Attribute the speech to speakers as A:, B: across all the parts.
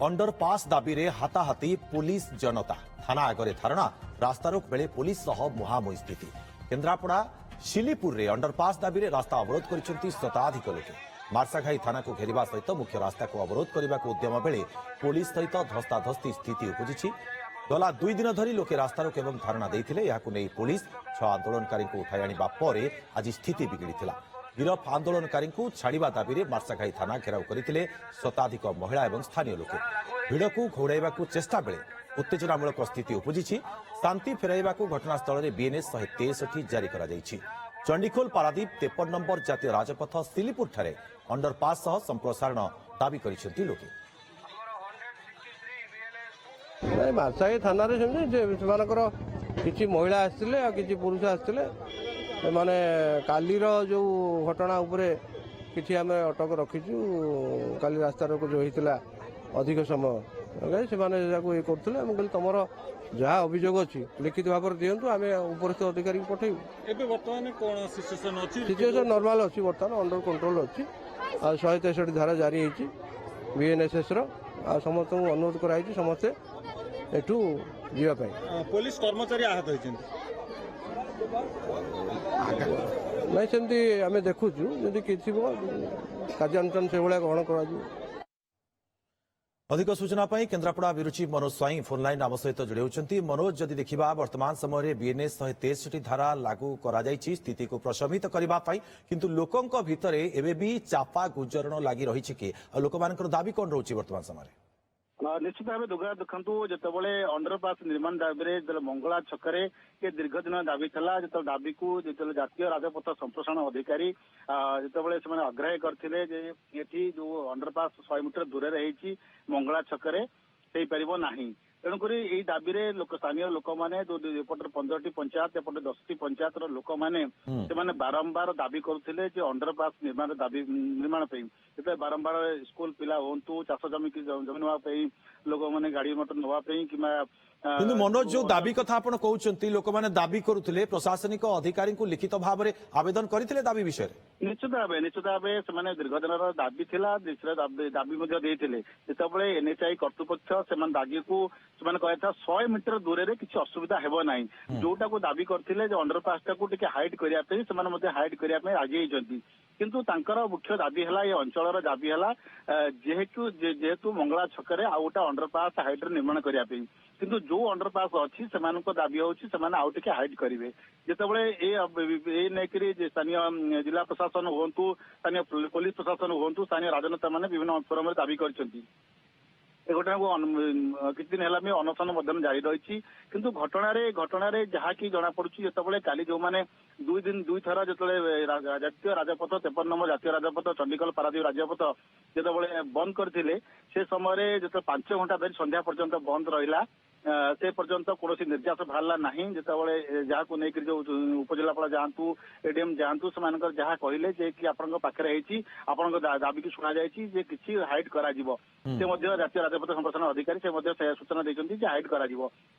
A: Underpass दाबी रे हाताहाती police जनता थाना आगे धारणा रास्तारोक बेले पुलिस सह मुहांमुही स्थिति केन्द्रापड़ा शिलीपुर रे अंडरपास दाबी रे रास्ता अवरोध कर शताधिक लोके मार्साघाई थाना को घेरिबा सहित मुख्य रास्ता को अवरोध करने को उद्यम बेले पुलिस सहित धस्ताधस्ती स्थिति उपजी गला 2 दिन धरी लोके रास्तारोक एवं धारणा देइथिले याकु नै पुलिस 6 आंदोलनकारी को उठाई आनिबा परे आज स्थिति बिगड़ीथिला गिरफ आंदोलनकारी को छाड़िबा दाबी रे मार्साघाई थाना घेराव करथिले शताधिक महिला एवं स्थानीय लोके भिड़ को घोड़ाइबा चेष्टा बेले उत्तेजनामूलक स्थिति उपजी शांति फेराइबा घटनास्थल में बीएनएस 163 जारी करा जायछि। चंडीखोल पारादीप 53 नंबर जातीय राजपथ सिलीपुर ठारे अंडरपास सह संप्रसारण दाबी करिसेंति लोके
B: मार्साघाई थाना किसी महिला आसते कि पुरुष आसते माने कालीर जो घटना उपरे किसी आम अटक रखीचु काली रास्ता रोक जो होता अधिक समय से ये करें तुम जहाँ अभियोग अच्छी लिखित भाव में दिंतु आम उपस्थित अधिकारी पठेबू सिचुएसन नॉर्मल अच्छी बर्तमान अंडर कंट्रोल अच्छी 163 धारा जारी होती बीएनएसएस समस्त अनुरोध कराई समस्ते एठू जीवाई
C: पुलिस कर्मचारी आहत होती
B: नहीं सेमती आम देखुचु जदि किसी कार्यानुष्ठान से भाया ग्रहण कर।
A: अधिक सूचना पाई केन्द्रापड़ा अभिरुचि मनोज स्वाई फोन लाइन आम सहित जोड़ी होती। मनोज जदि देखा वर्तमान समय बीएनएस 163 धारा लागू करा जायछि स्थिति को प्रशमित करने किंतु लोकों भितर एवं भी चापा गुजरण लगी रही कि लोक दाबी कौन रोचे वर्तमान समय
D: निश्चित भाव देखु जिते अंडरपास निर्माण दाबी मंगला छकरे ये दीर्घ दिन दाबी था जो दाबी को जो जातीय राजपथ संप्रसारण अधिकारी जिते अग्राह्य करते ये जो अंडरपास 100 मीटर दूर मंगला छकरे हो पार ना तेणुक यही दाबी लोक स्थानीय लोक मैंने एपटर 15टी पंचायत एपटे 10टी पंचायत लोक मैंने बारंबार दाबी करुले अंडरपास निर्माण दाबी निर्माण जो बारंबार स्कूल पिला हूँ चाष जमी जमी नापी लोक मैंने गाड़ी मोटर नापी कि
A: किंतु मनोज जो दाबी कथा आपण कहउचंती लोक माने दाबी करुथिले प्रशासनिक अधिकारी को लिखित भाव में आवेदन करथिले दाबी विषय
D: निश्चित भाव से दीर्घ दिन दाबी थिला दाबी जिते एनएचआई कर्तृपक्ष से दाबी को कहता 100 मीटर दूर में किसी असुविधा हेबो नाही जोटा को दाबी करथिले जे अंडरपास टाको टिके हाइड करिया पे से हाइड करिया पे राजी होइचंती किंतु तांकर मुख्य दाबी है ये अंचल दाबी है जेहेतु मंगला छकरे आ गोटे अंडरपास हाइड निर्माण करने किंतु जो अंडरपास अच्छी से दाबी होती आउ टे हाइड करेंगे जिते नहीं स्थानीय जिला प्रशासन हूँ स्थानीय पुलिस प्रशासन हूँ स्थानीय राजनेता मैंने विभिन्न फोरम में दाबी कर घटना को किसी दिन है अनशन जारी रही किंतु घटना जहाँ कि जना पड़ी जिते काली जो मैंने 2 थर जो जातीय राजपथ 53 नंबर जातीय राजपथ चंडीगढ़ पारादीप राजपथ जिते बंद करते से समय जो 5 घंटा धरी संध्या पर्यंत बंद रहा से पर्यंत कौन निर्देश बाहर ना जिते जहाँ को लेकर जो उपजिलापाल जातु एडीएम जातु से जहाँ कहले कि आपण पाखे आपण दाबी की शुणा जाए किसी हाइड करा जातीय राजपथ संप्रसारण अधिकारी से सूचना देते हाइड करा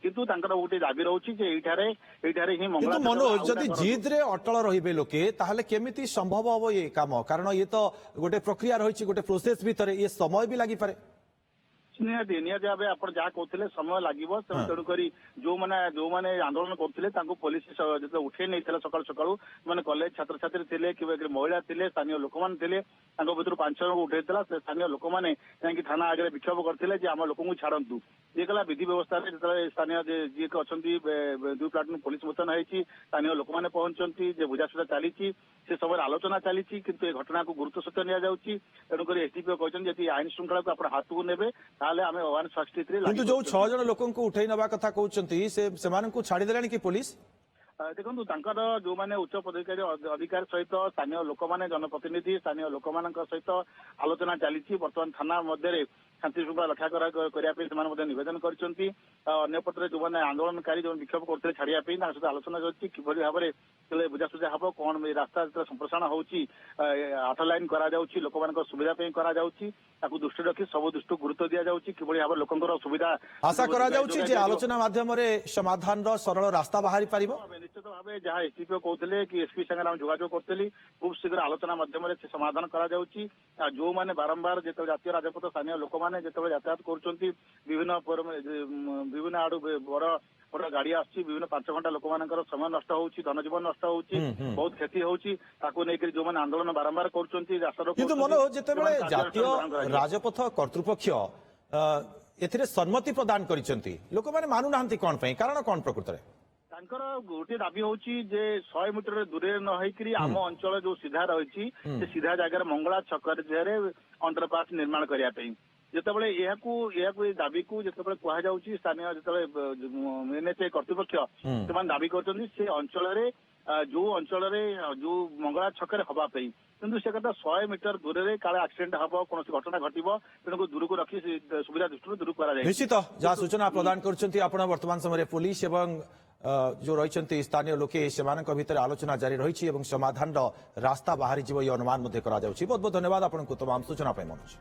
D: किंतु गोटे दाबी रोचे ही
A: मनोज जदि जिद रे अटल रहिबे लोके ताहले केमिति संभव हबो ये काम कारण ये तो गोटे प्रक्रिया रही गोटे प्रोसेस भीतर ये समय भी लगी पारे
D: निहाती भाव आप जहाँ कहते समय लगे तेणुक जो मैंने आंदोलन करते पुलिस जो उठे नहीं सकाल सकालू मैंने कॉलेज छात्र छात्री थे कि महिला थे स्थानीय लोक मैंने भर 5 जन को उठेगा स्थानीय लोक मैंने थाना आगे विक्षोभ करते आम लोक छाड़ू ये कला विधि व्यवस्था जो स्थानीय जी अच्छा 2 प्लाटून पुलिस मुतयन होती स्थानीय लोक मैंने पहुंचती बुझासुझा चली से समय आलोचना चली किंतु ये घटना को गुरुत्व सहित नि जाऊँगी तेणुक एसडीपीओ कहते आईन श्रृंखला को आप हाथ को ने
A: किंतु जो 6 जन लोक उठाई नवा कथा कहते छाड़देला कि पुलिस
D: देखो जो मैंने उच्च पदाधिकारी अधिकारी सहित स्थानीय लोक मैंने जनप्रतिनिधि स्थानीय लोक सहित आलोचना चली बर्तमान थाना मध्य शांति श्रृंखला रक्षा करने नवेदन करपटे जो मैंने आंदोलनकारी जो विक्षोभ करते छाड़िया सहित आलोचना कि भाव में बुझासुझा हम कौन रास्ता जो संप्रसारण होती 8 लाइन लोक सुविधा दृष्टि रखी सब दृष्टि गुरुत्व दि जाऊँगी कि भाव लोक सुविधा
A: आशा करा आलोचना माध्यम समाधान सरल रास्ता बाहरी पारिबो
D: निश्चित भावे जहाँ एसडीपीओ कहते कि एसपी संगे आम जोगाजोग करते खूब शीघ्र आलोचना माध्यम से समाधान करा जो मैंने बारंबार जो जातीय राजपथ स्थानीय लोक मैंने जो यातायात कर विभिन्न आड़ू बड़ बड़ गाड़ी आसुची विभिन्न 5 घंटा लोक मान समय नष्ट होउची धनजीवन नष्ट होउची बहुत क्षति होउची ताकू नेकरी जो मैंने आंदोलन बारंबार करछंती रास्तारोको
A: किंतु मनोज जेतेबेले जातीय राजपथ कर्तृपक्ष एथिरे सम्मति प्रदान करिसेंती लोक माने मानु नाहंती कोन पई कारण कोन प्रकृत रे
D: तांकर गोटे दाबी होउची जे 100 मीटर दूरे न होइकरी आम अंचल जो सीधा रहिची से सीधा जगह मंगला छकर जेरे अंडरपास निर्माण करिया पई जेतेबेले एहाकू दाबी को जेतेबेले कुहा जाउची स्थानीय जेतेबेले एनएचए कर्तृपक्ष से दाबी करछंती से अंचल रे जो अंचल रे जो मंगला छकर हवा पई किंतु से कथा 100 मीटर दूर रे काले एक्सीडेंट हबो कोन घटना घटिबो तेनको दूर को रखी सुविधा दृष्टि दूर करा जाय
A: निश्चित जहाँ सूचना प्रदान करछंती आपण वर्तमान समय पुलिस एवं जो रही स्थानीय लोके सेमानक भितर आलोचना जारी रही समाधान रास्ता बाहरी जीव ये अनुमान बहुत बहुत धन्यवाद आपको तमाम सूचना मनोज।